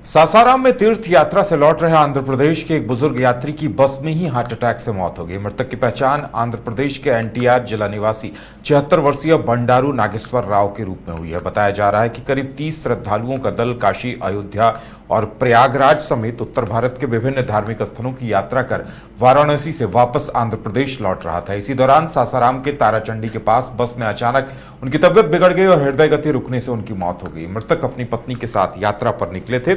सासाराम में तीर्थ यात्रा से लौट रहे आंध्र प्रदेश के एक बुजुर्ग यात्री की बस में ही हार्ट अटैक से मौत हो गई। मृतक की पहचान आंध्र प्रदेश के एनटीआर जिला निवासी 76 वर्षीय बंडारू नागेश्वर राव के रूप में हुई है। बताया जा रहा है कि करीब 30 श्रद्धालुओं का दल काशी, अयोध्या और प्रयागराज समेत उत्तर भारत के विभिन्न धार्मिक स्थलों की यात्रा कर वाराणसी से वापस आंध्र प्रदेश लौट रहा था। इसी दौरान सासाराम के ताराचंडी के पास बस में अचानक उनकी तबियत बिगड़ गई और हृदय गति रुकने से उनकी मौत हो गई। मृतक अपनी पत्नी के साथ यात्रा पर निकले थे।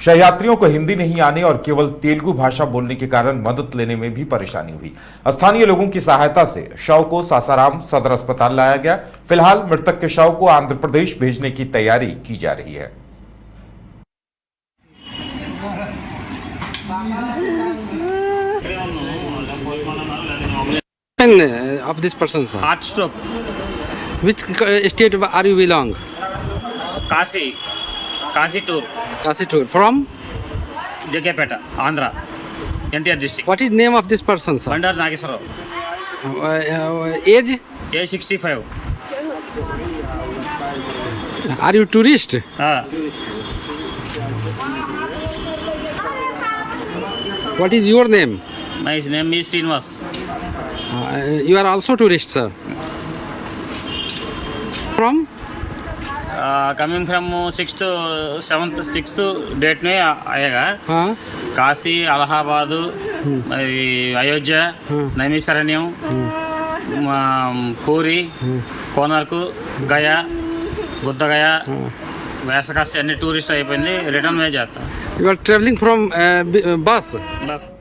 यात्रियों को हिंदी नहीं आने और केवल तेलुगु भाषा बोलने के कारण मदद लेने में भी परेशानी हुई। स्थानीय लोगों की सहायता से शव को सासाराम सदर अस्पताल लाया गया। फिलहाल मृतक के शव को आंध्र प्रदेश भेजने की तैयारी की जा रही है। Of this person, sir. Heart stroke. Which state are you belong? Kasi tour. Kasi tour. From? Jagapeta, Andhra, NTR district. What is name of this person, sir? Bandar Nageswara. Age? Age 65. Are you tourist? What is your name? My name is Srinivas. You are also tourist, sir. From? Coming from 6th, 7th, 6th date में आएगा। हाँ. काशी, इलाहाबाद, अयोध्या, नैमिषारण्यम, पूरी, कोणार्क, गया, बुद्ध गया, वैसकाशी अन्य tourist అయిపోయింది। Return में जाता। You are traveling from bus? बस।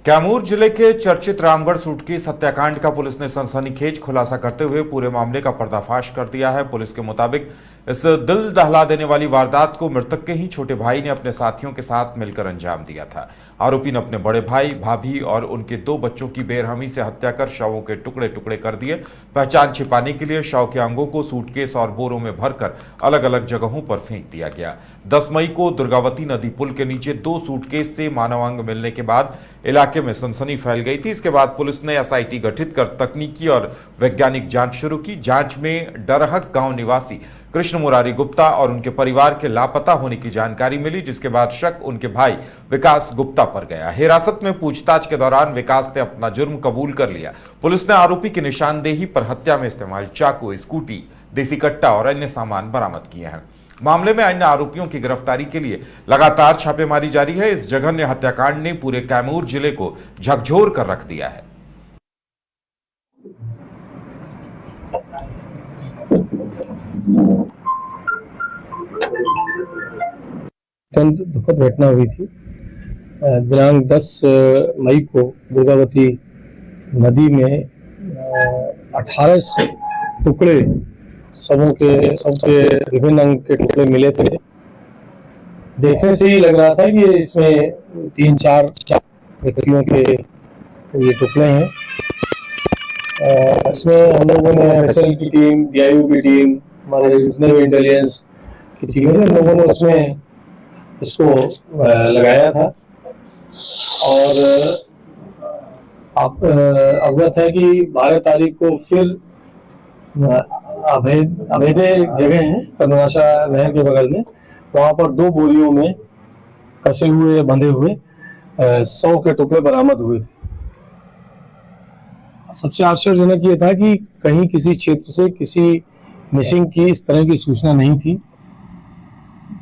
कैमूर जिले के चर्चित रामगढ़ सूटकेस हत्याकांड का पुलिस ने सनसनीखेज खुलासा करते हुए पूरे मामले का पर्दाफाश कर दिया है। पुलिस के मुताबिक इस दिल दहला देने वाली वारदात को मृतक के ही छोटे भाई ने अपने साथियों के साथ मिलकर अंजाम दिया था। आरोपी ने अपने बड़े भाई, भाभी और उनके 2 बच्चों की बेरहमी से हत्या कर शवों के टुकड़े टुकड़े कर दिए। पहचान छिपाने के लिए शव के अंगों को सूटकेस और बोरों में भरकर अलग अलग जगहों पर फेंक दिया गया। 10 मई को दुर्गावती नदी पुल के नीचे 2 सूटकेस से मानव अंग मिलने के बाद इलाके में सनसनी फैल गई थी। इसके बाद पुलिस ने एसआईटी गठित कर तकनीकी और वैज्ञानिक जांच शुरू की। जांच में डरहक गांव निवासी कृष्ण मुरारी गुप्ता और उनके परिवार के लापता होने की जानकारी मिली, जिसके बाद शक उनके भाई विकास गुप्ता पर गया। हिरासत में पूछताछ के दौरान विकास ने अपना जुर्म कबूल कर लिया। पुलिस ने आरोपी की निशानदेही पर हत्या में इस्तेमाल चाकू, स्कूटी, देसी कट्टा और अन्य सामान बरामद किए हैं। मामले में अन्य आरोपियों की गिरफ्तारी के लिए लगातार छापेमारी जारी है। इस जघन्य हत्याकांड ने पूरे कैमूर जिले को झकझोर कर रख दिया है। अत्यंत दुखद घटना हुई थी। दिनांक 10 मई को दुर्गावती नदी में 18 टुकड़े सबके विभिन्न अंग के टुकड़े मिले थे। देखने से ही लग रहा था कि इसमें 3-4 व्यक्तियों के ये टुकड़े हैं। इसमें हम लोगों ने एसएल की टीम, डीआईयू की टीम, हमारे रीजनल इंटेलिजेंस की टीम ने, हम लोगों ने उसमें इसको लगाया था। और आप अवगत है कि 12 तारीख को फिर अभेद जगह है कर्मनाशा नहर के बगल में, वहां पर 2 बोरियों में कसे हुए, बंधे हुए 100 के टुकड़े बरामद हुए थे। सबसे आश्चर्यजनक ये था कि कहीं किसी क्षेत्र से किसी मिसिंग की इस तरह की सूचना नहीं थी।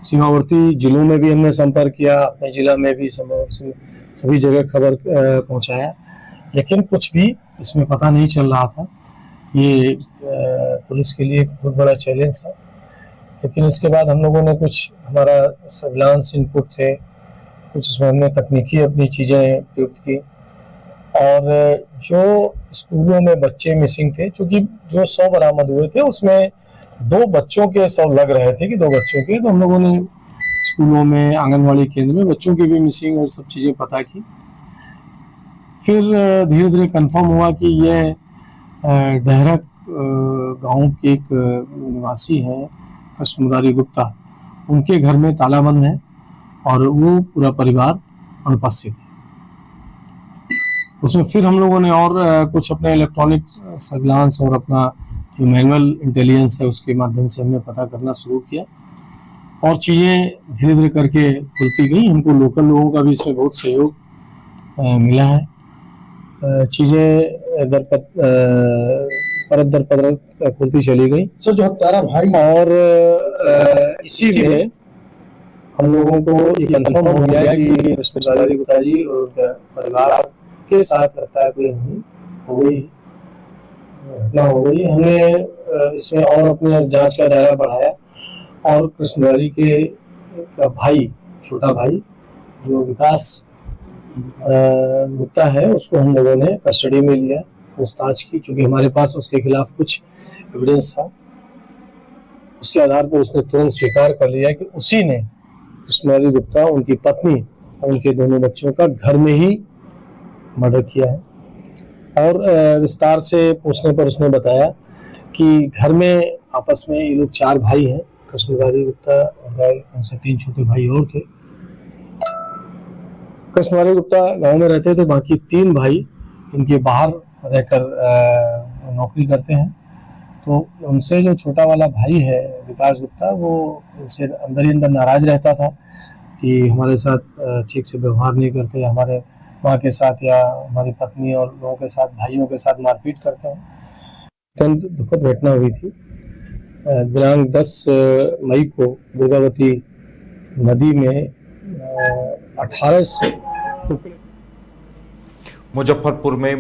सीमावर्ती जिलों में भी हमने संपर्क किया, अपने जिला में भी सभी जगह खबर पहुंचाया, लेकिन कुछ भी इसमें पता नहीं चल रहा था। ये पुलिस के लिए बहुत बड़ा चैलेंज था। लेकिन इसके बाद हम लोगों ने कुछ, हमारा सर्विलांस इनपुट थे, कुछ इसमें हमने तकनीकी अपनी चीज़ें प्रयुक्त की। और जो स्कूलों में बच्चे मिसिंग थे, क्योंकि जो 100 बरामद हुए थे उसमें 2 बच्चों के 100 लग रहे थे कि 2 बच्चों के, तो हम लोगों ने स्कूलों में, आंगनवाड़ी केंद्र में बच्चों की भी मिसिंग और सब चीज़ें पता की। फिर धीरे धीरे कंफर्म हुआ कि ये डहरक गांव के एक निवासी है कृष्ण मुरारी गुप्ता, उनके घर में तालाबंद है और वो पूरा परिवार अनुपस्थित है। उसमें फिर हम लोगों ने और कुछ अपने इलेक्ट्रॉनिक सर्विलांस और अपना जो मैनुअल इंटेलिजेंस है उसके माध्यम से हमने पता करना शुरू किया और चीज़ें धीरे धीरे करके खुलती गई। हमको लोकल लोगों का भी इसमें बहुत सहयोग मिला है। चीज़ें परत दर परत खुलती चली गई। सर जो हत्यारा भाई और इसी में हम लोगों को ये कंफर्म हो गया कि अस्पताली गुप्ता जी और उनके परिवार के साथ लगता है कोई हो गई घटना हो गई। हमने इसमें और अपने जांच का दायरा बढ़ाया और कृष्णधारी के भाई, छोटा भाई जो विकास गुप्ता है, उसको हम लोगों ने कस्टडी में लिया, पूछताछ की। चूंकि हमारे पास उसके खिलाफ कुछ एविडेंस था, उसके आधार पर उसने तुरंत स्वीकार कर लिया कि उसी ने कृष्णधारी गुप्ता, उनकी पत्नी और उनके दोनों बच्चों का घर में ही मर्डर किया है। और विस्तार से पूछने पर उसने बताया कि घर में आपस में ये लोग 4 भाई हैं, कृष्णधारी गुप्ता और उनसे 3 छोटे भाई और थे। कृष्णधारी गुप्ता गांव में रहते थे, बाकी 3 भाई इनके बाहर रहकर नौकरी करते हैं। तो उनसे जो छोटा वाला भाई है विकास गुप्ता, वो इनसे अंदर ही अंदर नाराज रहता था कि हमारे साथ ठीक से व्यवहार नहीं करते, हमारे माँ के साथ या हमारी पत्नी और लोगों के साथ, भाइयों के साथ मारपीट करते हैं। अत्यंत दुखद घटना हुई थी। दिनांक 10 मई को दुर्गावती नदी में 18 मुजफ्फरपुर में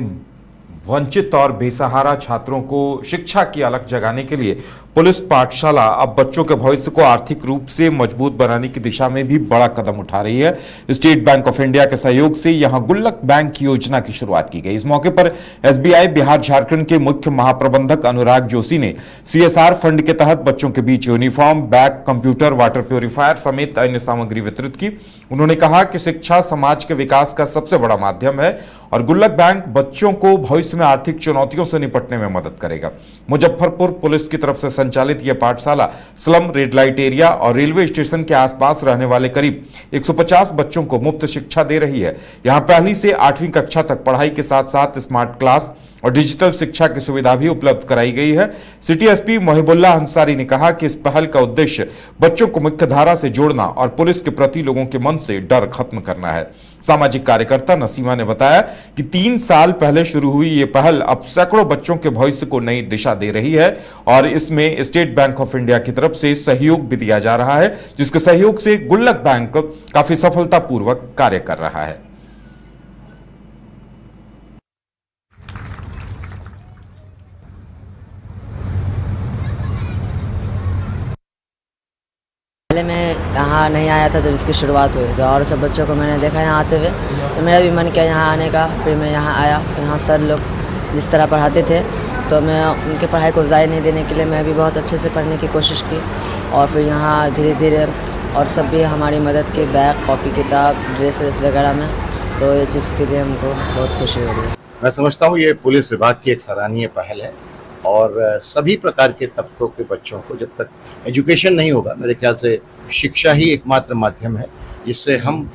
वंचित और बेसहारा छात्रों को शिक्षा की अलख जगाने के लिए पुलिस पाठशाला अब बच्चों के भविष्य को आर्थिक रूप से मजबूत बनाने की दिशा में भी बड़ा कदम उठा रही है। स्टेट बैंक ऑफ इंडिया के सहयोग से यहां गुल्लक बैंक योजना की शुरुआत की गई। इस मौके पर एसबीआई बिहार झारखंड के मुख्य महाप्रबंधक अनुराग जोशी ने सीएसआर फंड के तहत बच्चों के बीच uniform, bag, computer, water purifier समेत अन्य सामग्री वितरित की। उन्होंने कहा कि शिक्षा समाज के विकास का सबसे बड़ा माध्यम है और गुल्लक बैंक बच्चों को भविष्य में आर्थिक चुनौतियों से निपटने में मदद करेगा। मुजफ्फरपुर पुलिस की तरफ से संचालित यह पाठशाला स्लम, रेड लाइट एरिया और रेलवे स्टेशन के आसपास रहने वाले करीब 150 बच्चों को मुफ्त शिक्षा दे रही है। यहां पहली से 8वीं कक्षा तक पढ़ाई के साथ साथ स्मार्ट क्लास और डिजिटल शिक्षा की सुविधा भी उपलब्ध कराई गई है। सिटी एसपी मोहिबुल्लाह अंसारी ने कहा कि इस पहल का उद्देश्य बच्चों को मुख्य धारा से जोड़ना और पुलिस के प्रति लोगों के मन से डर खत्म करना है। सामाजिक कार्यकर्ता नसीमा ने बताया कि 3 साल पहले शुरू हुई ये पहल अब सैकड़ों बच्चों के भविष्य को नई दिशा दे रही है और इसमें स्टेट बैंक ऑफ इंडिया की तरफ से सहयोग भी दिया जा रहा है, जिसके सहयोग से गुल्लक बैंक काफी सफलतापूर्वक कार्य कर रहा है। पहले मैं यहाँ नहीं आया था जब इसकी शुरुआत हुई थी और सब बच्चों को मैंने देखा यहाँ आते हुए, तो मेरा भी मन किया यहाँ आने का। फिर मैं यहाँ आया, यहाँ सर लोग जिस तरह पढ़ाते थे तो मैं उनके पढ़ाई को ज़ाय नहीं देने के लिए मैं भी बहुत अच्छे से पढ़ने की कोशिश की। और फिर यहाँ धीरे धीरे और सब भी हमारी मदद की, बैग, कॉपी, किताब, ड्रेस वगैरह में। तो ये चीज़ के लिए हमको बहुत खुशी हो रही है। मैं समझता हूँ ये पुलिस विभाग की एक सराहनीय पहल है और सभी प्रकार के तबकों के बच्चों को, जब तक एजुकेशन नहीं होगा, मेरे ख्याल से शिक्षा ही एकमात्र माध्यम है जिससे हम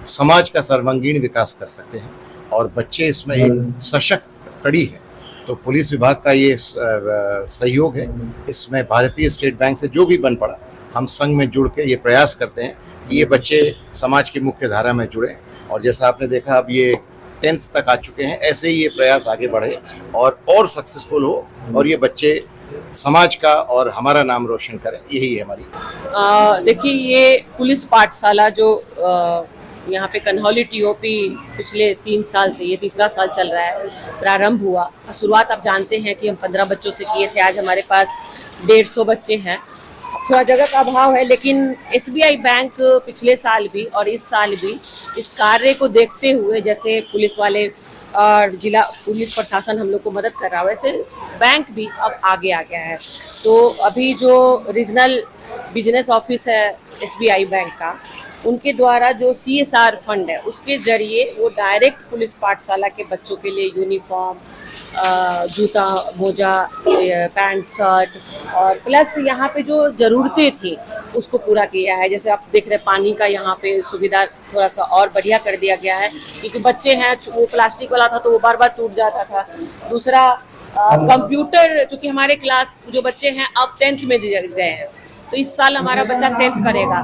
समाज का सर्वांगीण विकास कर सकते हैं और बच्चे इसमें एक सशक्त कड़ी है। तो पुलिस विभाग का ये सहयोग है। इसमें भारतीय स्टेट बैंक से जो भी बन पड़ा, हम संघ में जुड़ के ये प्रयास करते हैं कि ये बच्चे समाज की मुख्य धारा में जुड़े और जैसा आपने देखा अब ये 10th तक आ चुके हैं, ऐसे ही ये प्रयास आगे बढ़े और सक्सेसफुल हो और ये बच्चे समाज का और हमारा नाम रोशन करें, यही है हमारी। देखिए, ये पुलिस पाठशाला जो यहाँ पे कन्हौली टीओपी पिछले 3 साल से, ये 3रा साल चल रहा है, प्रारंभ हुआ। शुरुआत आप जानते हैं कि हम 15 बच्चों से किए थे, आज हमारे पास 150 बच्चे हैं। थोड़ा जगह का अभाव है, लेकिन एसबीआई बैंक पिछले साल भी और इस साल भी इस कार्य को देखते हुए, जैसे पुलिस वाले और जिला पुलिस प्रशासन हम लोग को मदद कर रहा है, वैसे बैंक भी अब आगे आ गया है। तो अभी जो रीजनल बिजनेस ऑफिस है एसबीआई बैंक का, उनके द्वारा जो सीएसआर फंड है उसके जरिए वो डायरेक्ट पुलिस पाठशाला के बच्चों के लिए यूनिफॉर्म, जूता, मोजा, पैंट, शर्ट और प्लस यहाँ पे जो ज़रूरतें थी उसको पूरा किया है। जैसे आप देख रहे हैं, पानी का यहाँ पे सुविधा थोड़ा सा और बढ़िया कर दिया गया है, क्योंकि बच्चे हैं, वो प्लास्टिक वाला था तो वो बार बार टूट जाता था। दूसरा, कंप्यूटर, चूँकि हमारे क्लास जो बच्चे हैं अब 10th में गए हैं, तो इस साल हमारा बच्चा 10th करेगा।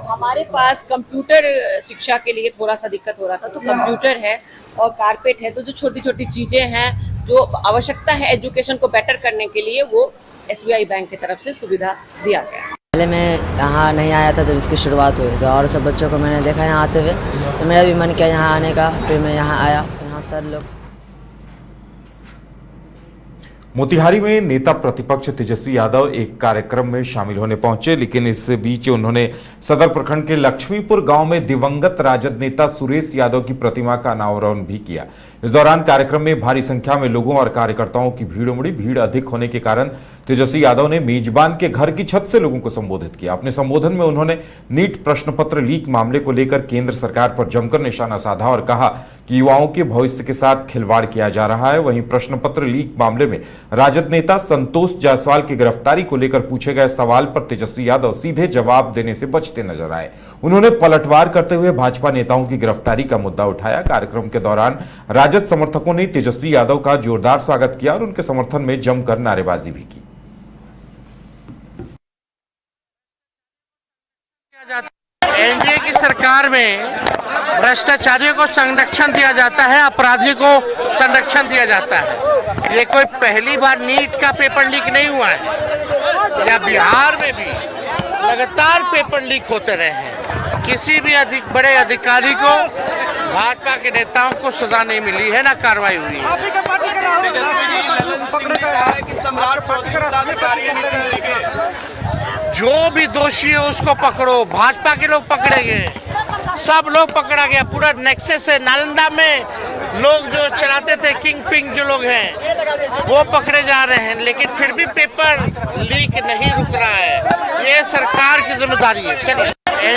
हमारे पास कंप्यूटर शिक्षा के लिए थोड़ा सा दिक्कत हो रहा था, तो कंप्यूटर है और कारपेट है, तो जो छोटी छोटी चीज़ें हैं जो आवश्यकता है एजुकेशन को बेटर करने के लिए वो SBI बैंक की तरफ से सुविधा दिया गया है। पहले मैं यहाँ नहीं आया था जब इसकी शुरुआत हुई, तो और सब बच्चों को मैंने देखा यहाँ आते हुए, तो मेरा भी मन किया यहाँ आने का। फिर मैं यहाँ आया, यहाँ सर लोग। मोतिहारी में नेता प्रतिपक्ष तेजस्वी यादव एक कार्यक्रम में शामिल होने पहुंचे, लेकिन इस बीच उन्होंने सदर प्रखंड के लक्ष्मीपुर गांव में दिवंगत राजद नेता सुरेश यादव की प्रतिमा का अनावरण भी किया। इस दौरान कार्यक्रम में भारी संख्या में लोगों और कार्यकर्ताओं की भीड़ उमड़ी। भीड़ अधिक होने के कारण तेजस्वी यादव ने मेजबान के घर की छत से लोगों को संबोधित किया। अपने संबोधन में उन्होंने नीट प्रश्न पत्र लीक मामले को लेकर केंद्र सरकार पर जमकर निशाना साधा और कहा कि युवाओं के भविष्य के साथ खिलवाड़ किया जा रहा है। वहीं प्रश्न पत्र लीक मामले में राजद नेता संतोष जायसवाल की गिरफ्तारी को लेकर पूछे गए सवाल पर तेजस्वी यादव सीधे जवाब देने से बचते नजर आए। उन्होंने पलटवार करते हुए भाजपा नेताओं की गिरफ्तारी का मुद्दा उठाया। कार्यक्रम के दौरान राजद समर्थकों ने तेजस्वी यादव का जोरदार स्वागत किया और उनके समर्थन में जमकर नारेबाजी भी की। एनडीए की सरकार में भ्रष्टाचारियों को संरक्षण दिया जाता है, अपराधियों को संरक्षण दिया जाता है। ये कोई पहली बार नीट का पेपर लीक नहीं हुआ है, या बिहार में भी लगातार पेपर लीक होते रहे हैं। किसी भी बड़े अधिकारी को, भाजपा के नेताओं को सजा नहीं मिली है, ना कार्रवाई हुई है। जो भी दोषी है उसको पकड़ो, भाजपा के लोग पकड़ेंगे, सब लोग पकड़ा गया। पूरा नेक्सस है। नालंदा में लोग जो चलाते थे, किंग पिंग जो लोग हैं वो पकड़े जा रहे हैं, लेकिन फिर भी पेपर लीक नहीं रुक रहा है। ये सरकार की जिम्मेदारी है। चलिए।